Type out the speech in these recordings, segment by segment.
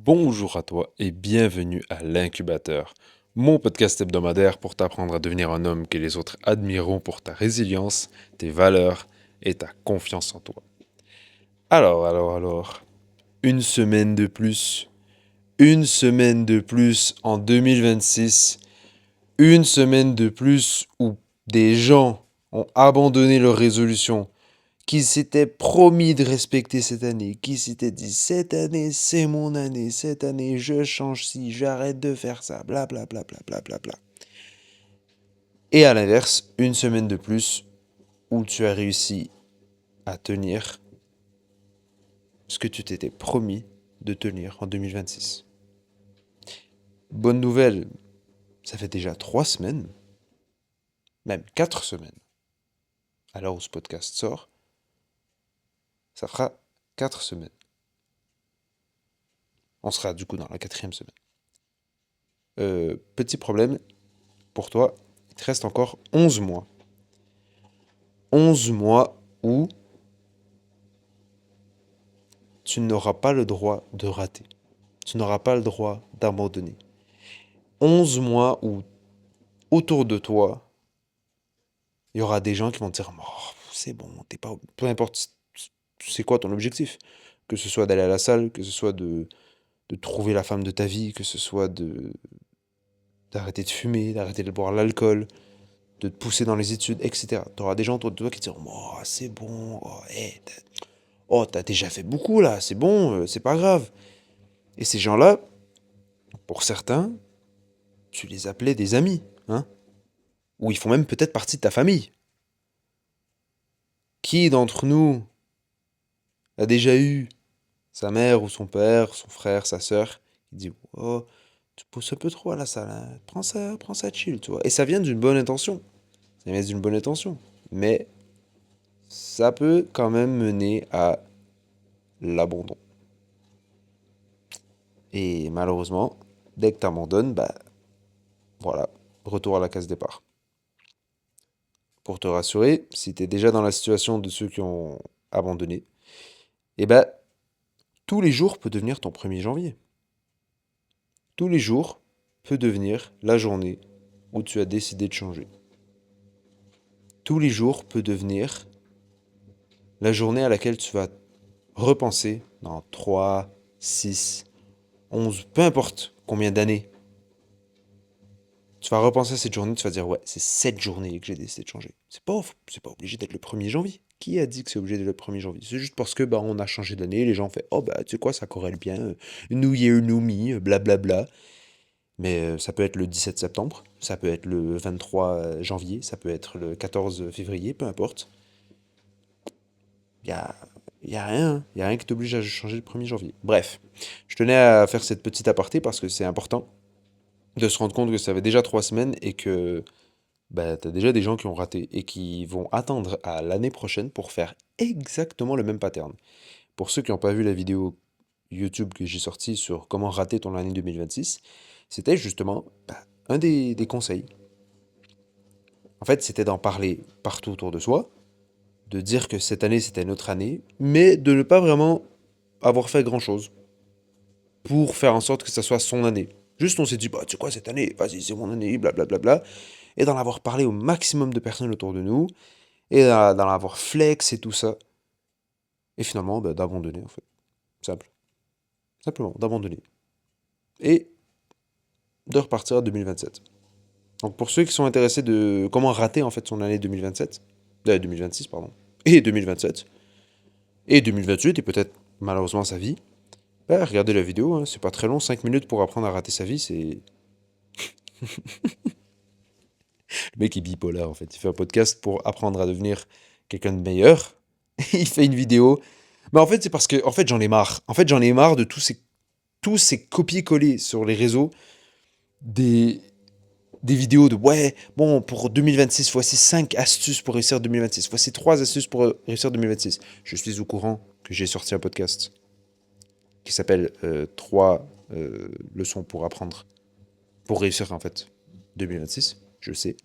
Bonjour à toi et bienvenue à l'Incubateur, mon podcast hebdomadaire pour t'apprendre à devenir un homme que les autres admireront pour ta résilience, tes valeurs et ta confiance en toi. Alors, une semaine de plus en 2026, une semaine de plus où des gens ont abandonné leurs résolutions, qui s'était promis de respecter cette année, qui s'était dit cette année c'est mon année, cette année je change ci, j'arrête de faire ça, bla bla bla bla bla bla bla. Et à l'inverse, une semaine de plus où tu as réussi à tenir ce que tu t'étais promis de tenir en 2026. Bonne nouvelle, ça fait déjà 3 semaines, même 4 semaines, à l'heure où ce podcast sort, ça fera 4 semaines. On sera du coup dans la 4e semaine. Petit problème, pour toi, il te reste encore 11 mois. 11 mois où tu n'auras pas le droit de rater. Tu n'auras pas le droit d'abandonner. 11 mois où, autour de toi, il y aura des gens qui vont te dire oh, c'est bon, t'es pas. Peu importe c'est quoi ton objectif. Que ce soit d'aller à la salle, que ce soit de trouver la femme de ta vie, que ce soit d'arrêter de fumer, d'arrêter de boire l'alcool, de te pousser dans les études, etc. Tu auras des gens autour de toi qui te diront oh, c'est bon, oh, hey, t'as déjà fait beaucoup là, c'est bon, c'est pas grave. Et ces gens-là, pour certains, tu les appelais des amis, hein, ou ils font même peut-être partie de ta famille. Qui d'entre nous a déjà eu sa mère ou son père, son frère, sa sœur, qui dit oh, tu pousses un peu trop à la salle, hein. Prends ça chill, tu vois. Et ça vient d'une bonne intention. Ça vient d'une bonne intention. Mais ça peut quand même mener à l'abandon. Et malheureusement, dès que tu abandonnes, bah voilà, retour à la case départ. Pour te rassurer, si tu es déjà dans la situation de ceux qui ont abandonné, eh ben, tous les jours peut devenir ton 1er janvier. Tous les jours peut devenir la journée où tu as décidé de changer. Tous les jours peut devenir la journée à laquelle tu vas repenser dans 3, 6, 11, peu importe combien d'années. Tu vas repenser à cette journée, tu vas dire ouais, c'est cette journée que j'ai décidé de changer. C'est pas obligé d'être le 1er janvier. Qui a dit que c'est obligé d'être le 1er janvier? C'est juste parce que bah on a changé d'année, les gens font oh bah tu sais quoi, ça corrèle bien, New Year, New Me, blablabla. Mais ça peut être le 17 septembre, ça peut être le 23 janvier, ça peut être le 14 février, peu importe. Il y a, y a rien, il y a rien qui t'oblige à changer le 1er janvier. Bref, je tenais à faire cette petite aparté parce que c'est important de se rendre compte que ça fait déjà 3 semaines et que bah, t'as déjà des gens qui ont raté et qui vont attendre à l'année prochaine pour faire exactement le même pattern. Pour ceux qui n'ont pas vu la vidéo YouTube que j'ai sortie sur comment rater ton année 2026, c'était justement un des conseils. En fait, c'était d'en parler partout autour de soi, de dire que cette année c'était notre année, mais de ne pas vraiment avoir fait grand-chose pour faire en sorte que ça soit son année. Juste on s'est dit, bah tu sais quoi, cette année, vas-y, c'est mon année, blablabla. Et d'en avoir parlé au maximum de personnes autour de nous, et d'en avoir flex et tout ça. Et finalement, bah, d'abandonner en fait. Simple. Simplement, d'abandonner. Et de repartir à 2027. Donc pour ceux qui sont intéressés de comment rater en fait son année 2027, 2026 pardon, et 2027, et 2028 et peut-être malheureusement sa vie, bah, regardez la vidéo, hein, c'est pas très long, 5 minutes pour apprendre à rater sa vie, c'est... Le mec est bipolaire en fait, il fait un podcast pour apprendre à devenir quelqu'un de meilleur, il fait une vidéo, mais en fait c'est parce que en fait j'en ai marre, j'en ai marre de tous ces copier-coller sur les réseaux des, des vidéos de ouais, bon, pour 2026, voici 5 astuces pour réussir 2026, voici 3 astuces pour réussir 2026. Je suis au courant que j'ai sorti un podcast qui s'appelle 3 leçons pour apprendre, pour réussir en fait 2026. Je sais,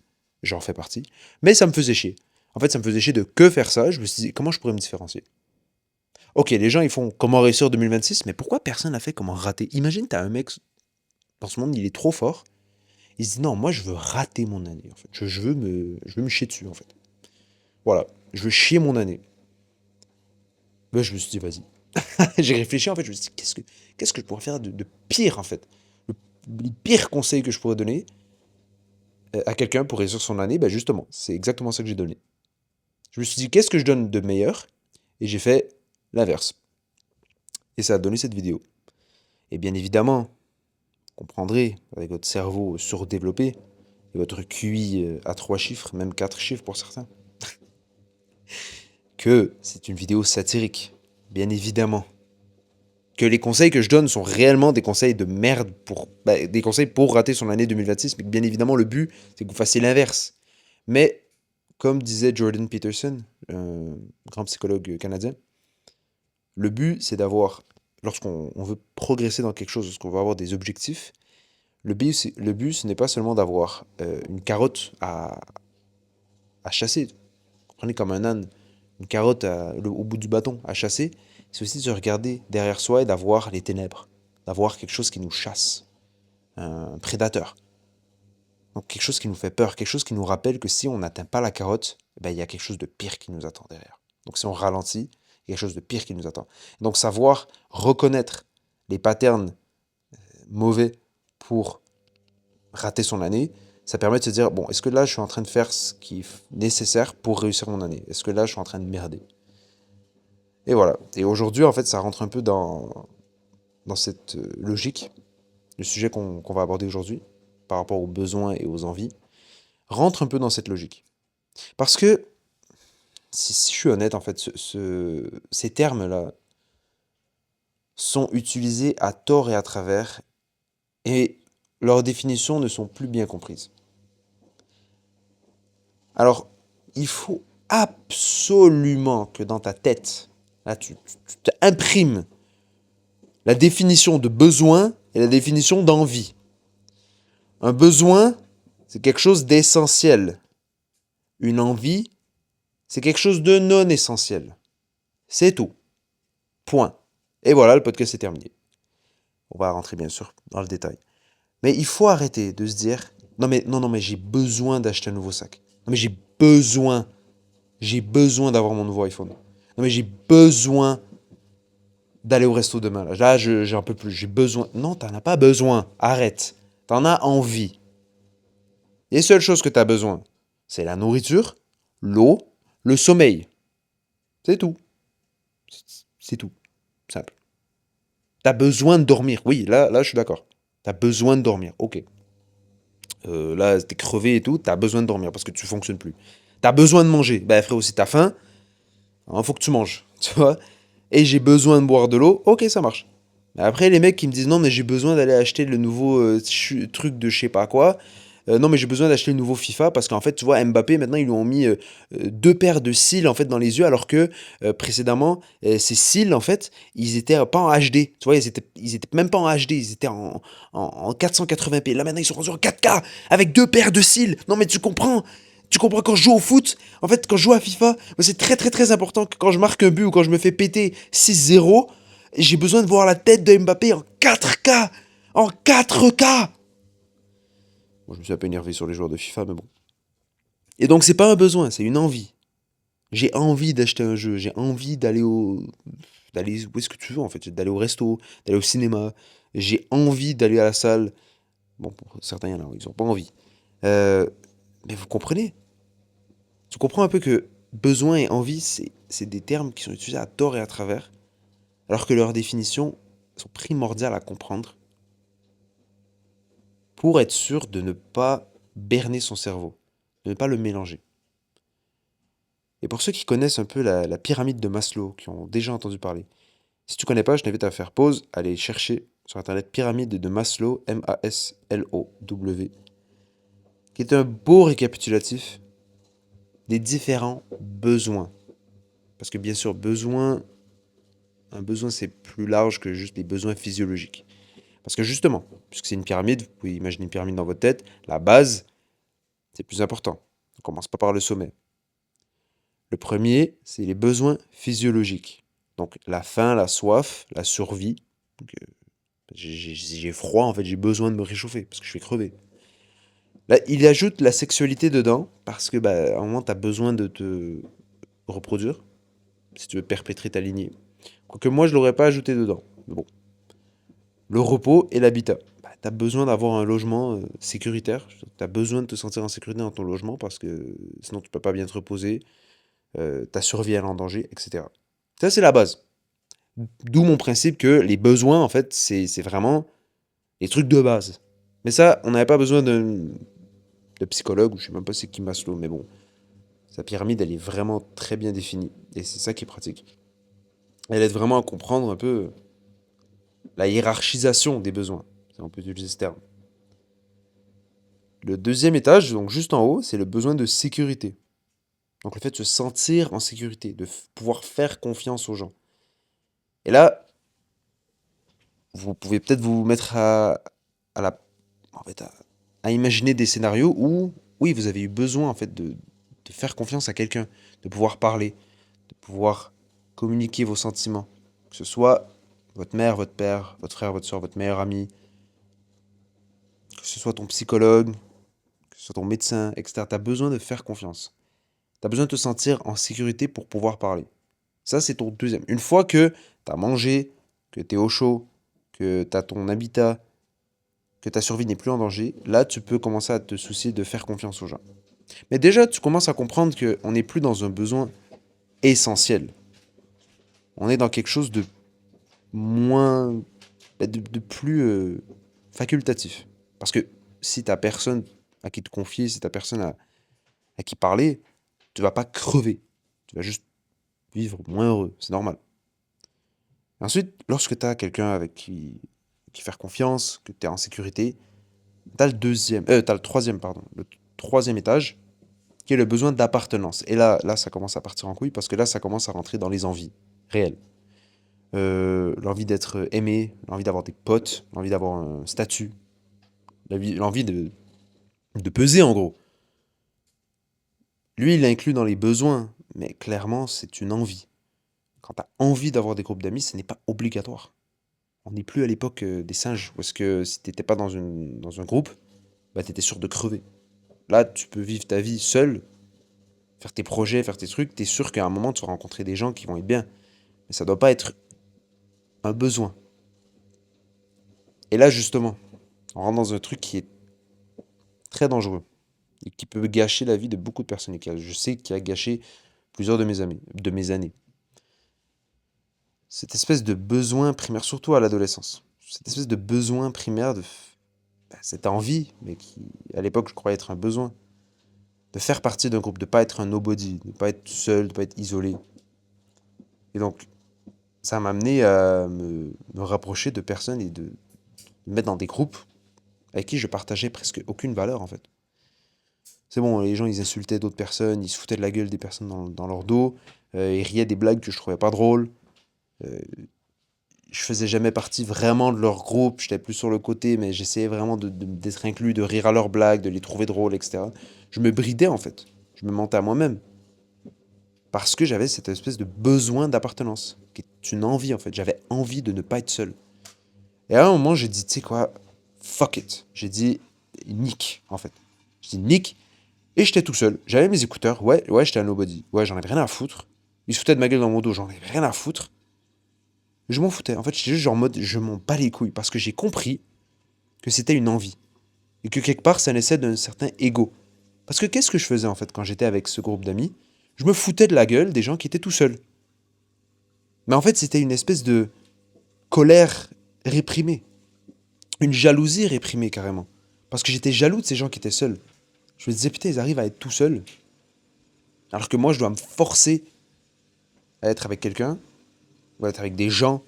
j'en fais partie. Mais ça me faisait chier. En fait, ça me faisait chier de que faire ça. Je me suis dit, comment je pourrais me différencier? Ok, les gens, ils font comment réussir 2026, mais pourquoi personne n'a fait comment rater? Imagine, t'as un mec, dans ce monde, il est trop fort. Il se dit, non, moi, je veux rater mon année, en fait. Je veux me chier dessus, en fait. Voilà, je veux chier mon année. Ben, je me suis dit, vas-y. J'ai réfléchi, en fait, je me suis dit, qu'est-ce que je pourrais faire de pire, en fait? Le, les pires conseils que je pourrais donner à quelqu'un pour réussir son année, ben justement, c'est exactement ça que j'ai donné. Je me suis dit, qu'est-ce que je donne de meilleur? Et j'ai fait l'inverse. Et ça a donné cette vidéo. Et bien évidemment, vous comprendrez, avec votre cerveau surdéveloppé, et votre QI à 3 chiffres, même 4 chiffres pour certains, que c'est une vidéo satirique. Bien évidemment. Que les conseils que je donne sont réellement des conseils de merde, des conseils pour rater son année 2026, mais que bien évidemment, le but, c'est que vous fassiez l'inverse. Mais, comme disait Jordan Peterson, un grand psychologue canadien, le but, c'est d'avoir, lorsqu'on veut progresser dans quelque chose, lorsqu'on veut avoir des objectifs, le but, ce n'est pas seulement d'avoir une carotte à chasser. Vous comprenez, comme un âne, une carotte au bout du bâton à chasser. C'est aussi de se regarder derrière soi et d'avoir les ténèbres, d'avoir quelque chose qui nous chasse, un prédateur. Donc quelque chose qui nous fait peur, quelque chose qui nous rappelle que si on n'atteint pas la carotte, ben, il y a quelque chose de pire qui nous attend derrière. Donc si on ralentit, il y a quelque chose de pire qui nous attend. Donc savoir reconnaître les patterns mauvais pour rater son année, ça permet de se dire, bon, est-ce que là je suis en train de faire ce qui est nécessaire pour réussir mon année? Est-ce que là je suis en train de merder? Et voilà. Et aujourd'hui, en fait, ça rentre un peu dans cette logique. Le sujet qu'on va aborder aujourd'hui, par rapport aux besoins et aux envies, rentre un peu dans cette logique. Parce que, si je suis honnête, en fait, ces termes-là sont utilisés à tort et à travers, et leurs définitions ne sont plus bien comprises. Alors, il faut absolument que dans ta tête, là, tu imprimes la définition de besoin et la définition d'envie. Un besoin, c'est quelque chose d'essentiel. Une envie, c'est quelque chose de non essentiel. C'est tout. Point. Et voilà, le podcast est terminé. On va rentrer bien sûr dans le détail. Mais il faut arrêter de se dire, non, mais j'ai besoin d'acheter un nouveau sac. Non, mais j'ai besoin d'avoir mon nouveau iPhone. Non, mais j'ai besoin d'aller au resto demain. Là, j'ai un peu plus, j'ai besoin. Non, t'en as pas besoin. Arrête. T'en as envie. Les seules choses que t'as besoin, c'est la nourriture, l'eau, le sommeil. C'est tout. C'est tout. Simple. T'as besoin de dormir. Oui, là, je suis d'accord. T'as besoin de dormir. Ok. Là, t'es crevé et tout. T'as besoin de dormir parce que tu fonctionnes plus. T'as besoin de manger. Bah, frérot, si t'as faim, il faut que tu manges. Tu vois? Et j'ai besoin de boire de l'eau. Ok, ça marche. Mais après, les mecs qui me disent non, mais j'ai besoin d'aller acheter le nouveau truc de je sais pas quoi. Non, mais j'ai besoin d'acheter le nouveau FIFA parce qu'en fait, tu vois, Mbappé, maintenant, ils lui ont mis deux paires de cils en fait dans les yeux, alors que précédemment, ces cils, en fait, ils étaient pas en HD. Tu vois, ils étaient même pas en HD, ils étaient en 480p. Là, maintenant, ils sont rendus en 4K avec deux paires de cils. Non, mais tu comprends? Tu comprends, quand je joue au foot, en fait, quand je joue à FIFA, c'est très très très important que quand je marque un but ou quand je me fais péter 6-0, j'ai besoin de voir la tête de Mbappé en 4K. En 4K. Bon, je me suis un peu énervé sur les joueurs de FIFA, mais bon. Et donc, c'est pas un besoin, c'est une envie. J'ai envie d'acheter un jeu, j'ai envie d'aller où est-ce que tu veux, en fait, d'aller au resto, d'aller au cinéma. J'ai envie d'aller à la salle. Bon, pour certains, il y en a, ils ont pas envie. Euh, mais vous comprenez? Tu comprends un peu que besoin et envie, c'est des termes qui sont utilisés à tort et à travers, alors que leurs définitions sont primordiales à comprendre pour être sûr de ne pas berner son cerveau, de ne pas le mélanger. Et pour ceux qui connaissent un peu la pyramide de Maslow, qui ont déjà entendu parler, si tu connais pas, je t'invite à faire pause, aller chercher sur internet pyramide de Maslow, Maslow, qui est un beau récapitulatif des différents besoins. Parce que bien sûr, un besoin c'est plus large que juste les besoins physiologiques. Parce que justement, puisque c'est une pyramide, vous pouvez imaginer une pyramide dans votre tête, la base, c'est plus important. On ne commence pas par le sommet. Le premier, c'est les besoins physiologiques. Donc la faim, la soif, la survie. Donc, j'ai froid, en fait, j'ai besoin de me réchauffer parce que je vais crever. Là, il ajoute la sexualité dedans parce que à un moment, tu as besoin de te reproduire si tu veux perpétrer ta lignée. Quoique moi, je l'aurais pas ajouté dedans. Mais bon. Le repos et l'habitat. Tu as besoin d'avoir un logement sécuritaire. Tu as besoin de te sentir en sécurité dans ton logement parce que sinon tu peux pas bien te reposer. Ta survie elle est en danger, etc. Ça, c'est la base. D'où mon principe que les besoins, en fait, c'est vraiment les trucs de base. Mais ça, on n'avait pas besoin de psychologue, ou je sais même pas c'est qui Maslow, mais bon, sa pyramide, elle est vraiment très bien définie. Et c'est ça qui est pratique. Elle aide vraiment à comprendre un peu la hiérarchisation des besoins. Si on peut utiliser ce terme. Le deuxième étage, donc juste en haut, c'est le besoin de sécurité. Donc le fait de se sentir en sécurité, de pouvoir faire confiance aux gens. Et là, vous pouvez peut-être vous mettre à la, en fait, à imaginer des scénarios où, oui, vous avez eu besoin en fait de faire confiance à quelqu'un, de pouvoir parler, de pouvoir communiquer vos sentiments, que ce soit votre mère, votre père, votre frère, votre soeur, votre meilleur ami, que ce soit ton psychologue, que ce soit ton médecin, etc. Tu as besoin de faire confiance. Tu as besoin de te sentir en sécurité pour pouvoir parler. Ça, c'est ton deuxième. Une fois que tu as mangé, que tu es au chaud, que tu as ton habitat, que ta survie n'est plus en danger, là, tu peux commencer à te soucier de faire confiance aux gens. Mais déjà, tu commences à comprendre qu'on n'est plus dans un besoin essentiel. On est dans quelque chose de moins, de plus facultatif. Parce que si t'as personne à qui te confier, si t'as personne à qui parler, tu vas pas crever. Tu vas juste vivre moins heureux. C'est normal. Ensuite, lorsque tu as quelqu'un avec qui faire confiance, que tu es en sécurité, t'as le troisième, pardon, le troisième étage, qui est le besoin d'appartenance. Et là, ça commence à partir en couille parce que là, ça commence à rentrer dans les envies réelles. L'envie d'être aimé, l'envie d'avoir des potes, l'envie d'avoir un statut, l'envie de peser en gros. Lui, il l'inclut dans les besoins, mais clairement, c'est une envie. Quand tu as envie d'avoir des groupes d'amis, ce n'est pas obligatoire. On n'est plus à l'époque des singes, parce que si t'étais pas dans un groupe, bah t'étais sûr de crever. Là, tu peux vivre ta vie seul, faire tes projets, faire tes trucs, t'es sûr qu'à un moment, tu vas rencontrer des gens qui vont être bien. Mais ça doit pas être un besoin. Et là, justement, on rentre dans un truc qui est très dangereux et qui peut gâcher la vie de beaucoup de personnes. Je sais qu'il a gâché plusieurs de mes années. Cette espèce de besoin primaire, surtout à l'adolescence. Cette espèce de besoin primaire cette envie, mais qui, à l'époque, je croyais être un besoin. De faire partie d'un groupe, de pas être un nobody, de pas être seul, de pas être isolé. Et donc, ça m'a amené à me rapprocher de personnes et de me mettre dans des groupes avec qui je partageais presque aucune valeur en fait. C'est bon, les gens ils insultaient d'autres personnes, ils se foutaient de la gueule des personnes dans leur dos, ils riaient des blagues que je trouvais pas drôles. Euh, je faisais jamais partie vraiment de leur groupe, j'étais plus sur le côté, mais j'essayais vraiment d'être inclus, de rire à leurs blagues, de les trouver drôles, etc. Je me bridais en fait, je me mentais à moi-même. Parce que j'avais cette espèce de besoin d'appartenance, qui est une envie en fait. J'avais envie de ne pas être seul. Et à un moment, j'ai dit, tu sais quoi, fuck it. J'ai dit, nick, en fait. J'ai dit nick, et j'étais tout seul. J'avais mes écouteurs, ouais, j'étais un nobody. Ouais, j'en avais rien à foutre. Ils se foutaient de ma gueule dans mon dos, j'en avais rien à foutre. Je m'en foutais. En fait, j'étais juste genre en mode, je m'en bats les couilles, parce que j'ai compris que c'était une envie. Et que quelque part, ça naissait d'un certain ego. Parce que qu'est-ce que je faisais en fait quand j'étais avec ce groupe d'amis? Je me foutais de la gueule des gens qui étaient tout seuls. Mais en fait, c'était une espèce de colère réprimée. Une jalousie réprimée carrément. Parce que j'étais jaloux de ces gens qui étaient seuls. Je me disais, putain, ils arrivent à être tout seuls. Alors que moi, je dois me forcer à être avec quelqu'un, ou à être avec des gens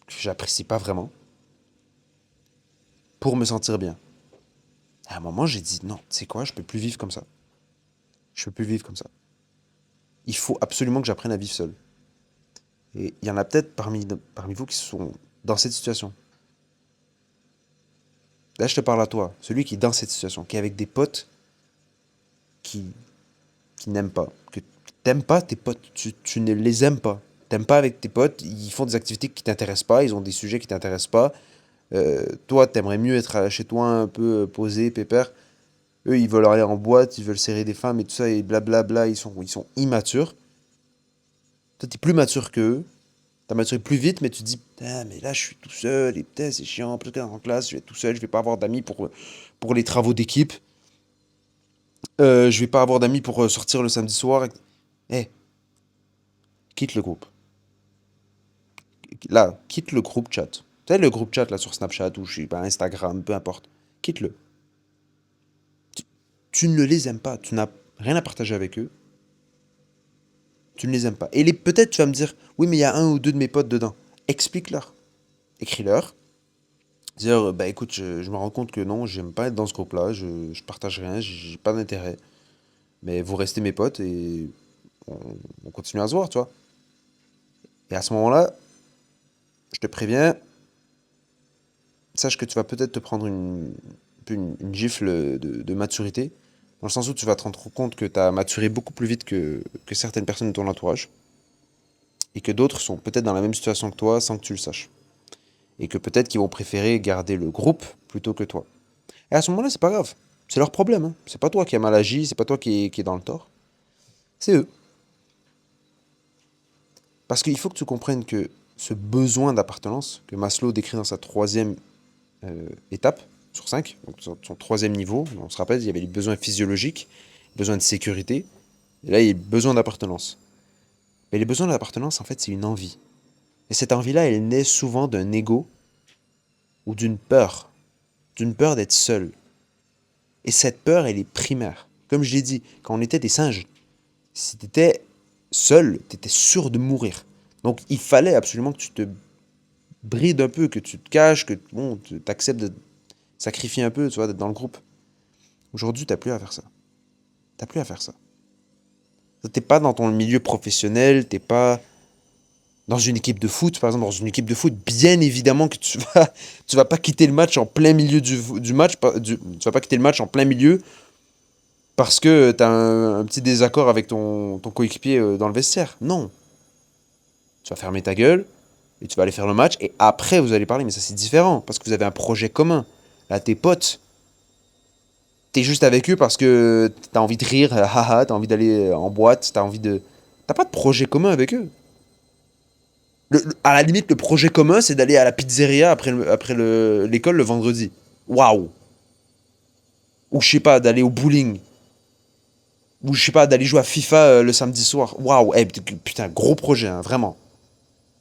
que j'apprécie pas vraiment, pour me sentir bien. À un moment, j'ai dit, non, tu sais quoi, je peux plus vivre comme ça. Je peux plus vivre comme ça. Il faut absolument que j'apprenne à vivre seul. Et il y en a peut-être parmi vous qui sont dans cette situation. Là, je te parle à toi, celui qui est dans cette situation, qui est avec des potes qui, qui n'aiment pas, que t'aimes pas tes potes, tu ne les aimes pas. T'aimes pas avec tes potes, ils font des activités qui t'intéressent pas, ils ont des sujets qui t'intéressent pas. Toi, t'aimerais mieux être chez toi un peu posé, pépère. Eux, ils veulent aller en boîte, ils veulent serrer des femmes et tout ça, et blablabla, ils sont immatures. Toi, t'es plus mature qu'eux, t'as maturé plus vite, mais tu te dis, putain, mais là, je suis tout seul, et putain, c'est chiant, peut-être en classe, je vais être tout seul, je vais pas avoir d'amis pour les travaux d'équipe. Je vais pas avoir d'amis pour sortir le samedi soir. Eh, quitte le groupe. Là, quitte le groupe chat. Tu sais, le groupe chat là sur Snapchat ou je sais pas, Instagram, peu importe. Quitte-le. Tu ne les aimes pas. Tu n'as rien à partager avec eux. Tu ne les aimes pas. Et peut-être tu vas me dire, oui, mais il y a un ou deux de mes potes dedans. Explique-leur. Écris-leur. Dire, bah écoute, je me rends compte que non, j'aime pas être dans ce groupe-là. Je partage rien, j'ai pas d'intérêt. Mais vous restez mes potes et on, on continue à se voir, tu vois. Et à ce moment-là, je te préviens, sache que tu vas peut-être te prendre une gifle de maturité, dans le sens où tu vas te rendre compte que tu as maturé beaucoup plus vite que certaines personnes de ton entourage, et que d'autres sont peut-être dans la même situation que toi sans que tu le saches. Et que peut-être qu'ils vont préférer garder le groupe plutôt que toi. Et à ce moment-là, c'est pas grave. C'est leur problème. Hein. C'est pas toi qui as mal agi, c'est pas toi qui est dans le tort. C'est eux. Parce qu'il faut que tu comprennes que ce besoin d'appartenance, que Maslow décrit dans sa troisième étape sur 5, donc son troisième niveau. On se rappelle, il y avait les besoins physiologiques, besoin de sécurité, et là il y a le besoin d'appartenance. Mais les besoins d'appartenance, en fait, c'est une envie. Et cette envie-là, elle naît souvent d'un ego ou d'une peur d'être seul. Et cette peur, elle est primaire. Comme je l'ai dit, quand on était des singes, si tu étais seul, tu étais sûr de mourir. Donc il fallait absolument que tu te brides un peu, que tu te caches, que bon, tu acceptes de sacrifier un peu, tu vois, d'être dans le groupe. Aujourd'hui, t'as plus à faire ça. T'as plus à faire ça. T'es pas dans ton milieu professionnel, t'es pas dans une équipe de foot, par exemple, dans une équipe de foot, bien évidemment que tu vas pas quitter le match en plein milieu du match, tu vas pas quitter le match en plein milieu parce que t'as un petit désaccord avec ton coéquipier dans le vestiaire. Non. Tu vas fermer ta gueule et tu vas aller faire le match et après vous allez parler, mais ça c'est différent parce que vous avez un projet commun. Là, tes potes, t'es juste avec eux parce que t'as envie de rire, haha, t'as envie d'aller en boîte, t'as envie de. T'as pas de projet commun avec eux. À la limite, le projet commun, c'est d'aller à la pizzeria après l'école le vendredi. Waouh! Ou je sais pas, d'aller au bowling. Ou je sais pas, d'aller jouer à FIFA le samedi soir. Waouh! Eh, putain, gros projet, hein, vraiment.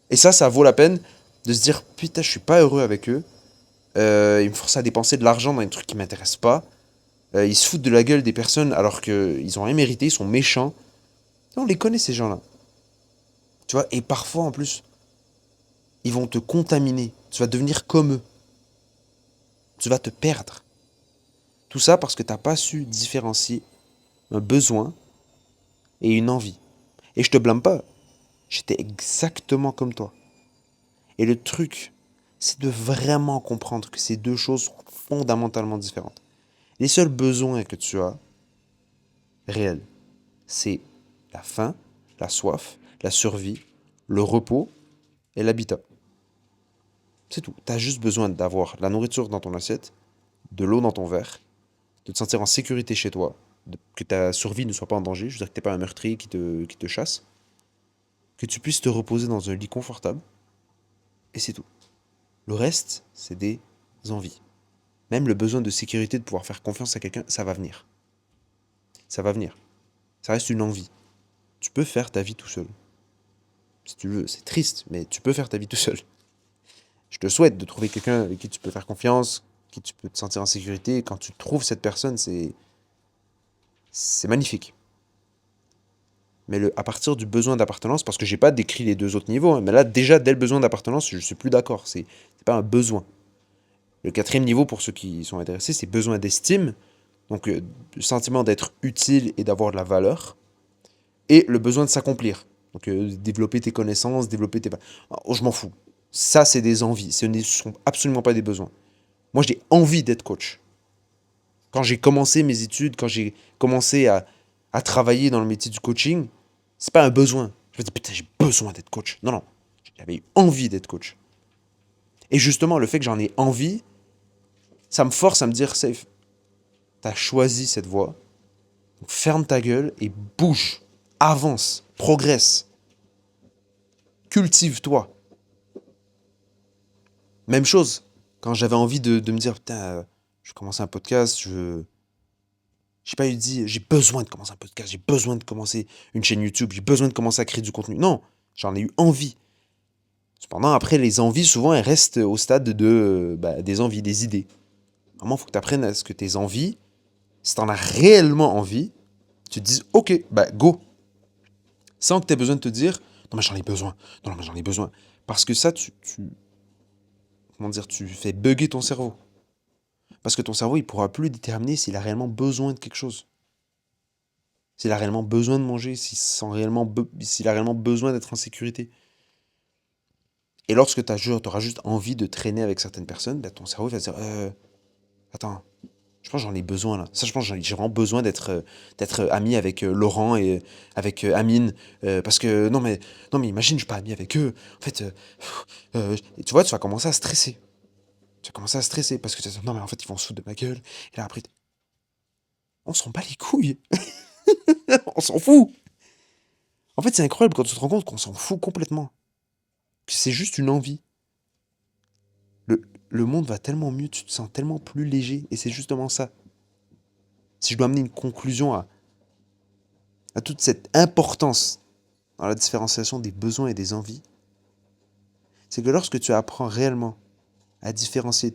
Et ça vaut la peine de se dire, putain, je suis pas heureux avec eux. Ils me forcent à dépenser de l'argent dans des trucs qui m'intéressent pas. Ils se foutent de la gueule des personnes alors qu'ils ont rien mérité, ils sont méchants. On les connaît ces gens-là. Tu vois, et parfois en plus, ils vont te contaminer. Tu vas devenir comme eux. Tu vas te perdre. Tout ça parce que tu n'as pas su différencier un besoin et une envie. Et je te blâme pas. J'étais exactement comme toi. Et le truc, c'est de vraiment comprendre que ces deux choses sont fondamentalement différentes. Les seuls besoins que tu as, réels, c'est la faim, la soif, la survie, le repos et l'habitat. C'est tout. Tu as juste besoin d'avoir la nourriture dans ton assiette, de l'eau dans ton verre, de te sentir en sécurité chez toi, que ta survie ne soit pas en danger, je veux dire que tu n'es pas un meurtrier qui te chasse, que tu puisses te reposer dans un lit confortable, et c'est tout. Le reste, c'est des envies. Même le besoin de sécurité, de pouvoir faire confiance à quelqu'un, ça va venir. Ça va venir. Ça reste une envie. Tu peux faire ta vie tout seul. Si tu veux, c'est triste, mais tu peux faire ta vie tout seul. Je te souhaite de trouver quelqu'un avec qui tu peux faire confiance, qui tu peux te sentir en sécurité. Et quand tu trouves cette personne, c'est magnifique. Mais à partir du besoin d'appartenance, parce que j'ai pas décrit les deux autres niveaux, hein, mais là déjà dès le besoin d'appartenance, je suis plus d'accord. C'est pas un besoin. Le quatrième niveau, pour ceux qui sont intéressés, c'est besoin d'estime, donc le sentiment d'être utile et d'avoir de la valeur, et le besoin de s'accomplir. Donc développer tes connaissances, développer tes. Oh, je m'en fous. Ça, c'est des envies. Ce ne sont absolument pas des besoins. Moi, j'ai envie d'être coach. Quand j'ai commencé mes études, quand j'ai commencé à travailler dans le métier du coaching, c'est pas un besoin. Je me dis, putain, j'ai besoin d'être coach. Non, non. J'avais eu envie d'être coach. Et justement, le fait que j'en ai envie, ça me force à me dire, Safe, t'as choisi cette voie. Donc ferme ta gueule et bouge. Avance. Progresse. Cultive-toi. Même chose. Quand j'avais envie de me dire, putain, je vais commencer un podcast, j'ai pas eu dit, j'ai besoin de commencer un podcast, j'ai besoin de commencer une chaîne YouTube, j'ai besoin de commencer à créer du contenu. Non, j'en ai eu envie. Cependant, après, les envies, souvent, elles restent au stade des envies, des idées. Vraiment, il faut que tu apprennes à ce que tes envies, si tu en as réellement envie, tu te dises, ok, bah go. Sans que tu aies besoin de te dire, non mais j'en ai besoin, non mais j'en ai besoin. Parce que ça, comment dire, tu fais bugger ton cerveau. Parce que ton cerveau, il pourra plus déterminer s'il a réellement besoin de quelque chose. S'il a réellement besoin de manger, s'il a réellement besoin d'être en sécurité. Et lorsque tu auras juste envie de traîner avec certaines personnes, bah, ton cerveau va se dire, attends, je pense que j'en ai besoin là. Ça, je pense que j'ai vraiment besoin d'être ami avec Laurent et avec Amine. Parce que non mais imagine, je suis pas ami avec eux. En fait, et tu vois, tu vas commencer à stresser. Tu vas commencer à stresser parce que tu vas dire, non mais en fait, ils vont se foutre de ma gueule. Et là après, on s'en bat les couilles. On s'en fout. En fait, c'est incroyable quand tu te rends compte qu'on s'en fout complètement. Que c'est juste une envie. Le monde va tellement mieux, tu te sens tellement plus léger. Et c'est justement ça. Si je dois amener une conclusion à toute cette importance dans la différenciation des besoins et des envies, c'est que lorsque tu apprends réellement à différencier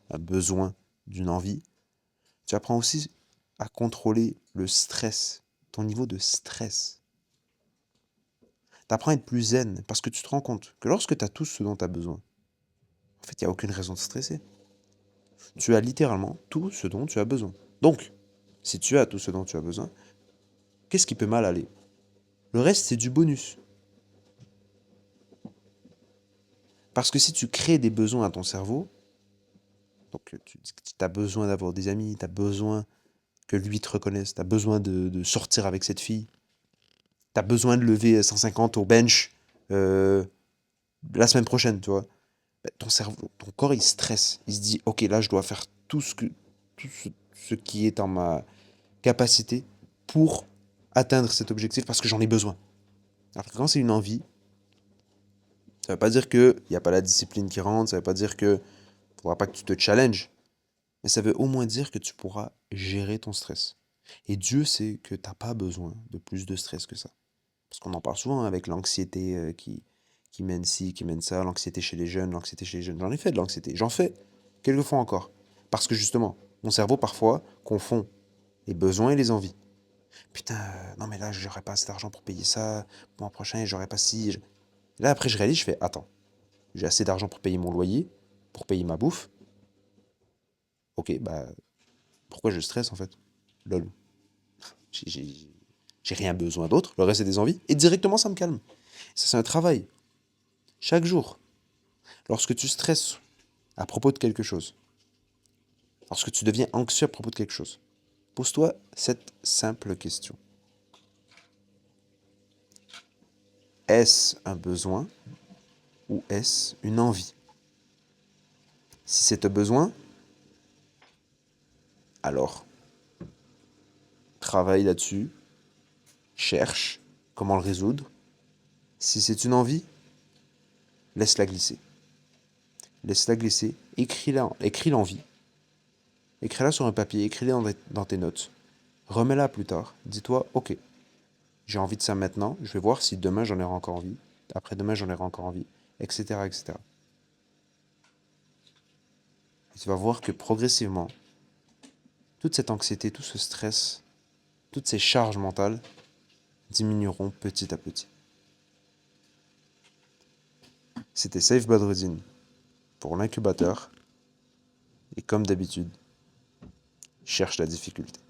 un besoin d'une envie, tu apprends aussi à contrôler le stress, ton niveau de stress. Tu apprends à être plus zen parce que tu te rends compte que lorsque tu as tout ce dont tu as besoin, en fait, il n'y a aucune raison de stresser. Tu as littéralement tout ce dont tu as besoin. Donc, si tu as tout ce dont tu as besoin, qu'est-ce qui peut mal aller? Le reste, c'est du bonus. Parce que si tu crées des besoins à ton cerveau, donc tu as besoin d'avoir des amis, tu as besoin que lui te reconnaisse, tu as besoin de sortir avec cette fille, tu as besoin de lever 150 au bench euh, la semaine prochaine, tu vois. Bah, ton cerveau, ton corps, il stresse. Il se dit, ok, là, je dois faire tout ce qui est en ma capacité pour atteindre cet objectif parce que j'en ai besoin. Alors que quand c'est une envie, ça veut pas dire qu'il n'y a pas la discipline qui rentre, ça veut pas dire que ne faudra pas que tu te challenges, mais ça veut au moins dire que tu pourras gérer ton stress. Et Dieu sait que t'as pas besoin de plus de stress que ça. Parce qu'on en parle souvent avec l'anxiété qui mène ci, qui mène ça, l'anxiété chez les jeunes, l'anxiété chez les jeunes. J'en ai fait de l'anxiété, j'en fais quelques fois encore. Parce que justement, mon cerveau parfois confond les besoins et les envies. Putain, non mais là j'aurais pas assez d'argent pour payer ça, le mois prochain j'aurais pas ci. Là après je réalise, je fais, attends, j'ai assez d'argent pour payer mon loyer, pour payer ma bouffe. Ok, bah pourquoi je stresse en fait? Lol. J'ai rien besoin d'autre, le reste c'est des envies, et directement ça me calme. Ça c'est un travail. Chaque jour, lorsque tu stresses à propos de quelque chose, lorsque tu deviens anxieux à propos de quelque chose, pose-toi cette simple question. Est-ce un besoin ou est-ce une envie? Si c'est un besoin, alors travaille là-dessus, cherche comment le résoudre. Si c'est une envie, laisse-la glisser. Laisse-la glisser, écris l'envie. Écris-la sur un papier, écris-la dans tes notes. Remets-la plus tard. Dis-toi, ok, j'ai envie de ça maintenant, je vais voir si demain j'en aurai encore envie, après-demain j'en aurai encore envie, etc., etc. Et tu vas voir que progressivement, toute cette anxiété, tout ce stress, toutes ces charges mentales diminueront petit à petit. C'était Safe Badruddin pour l'incubateur. Et comme d'habitude, cherche la difficulté.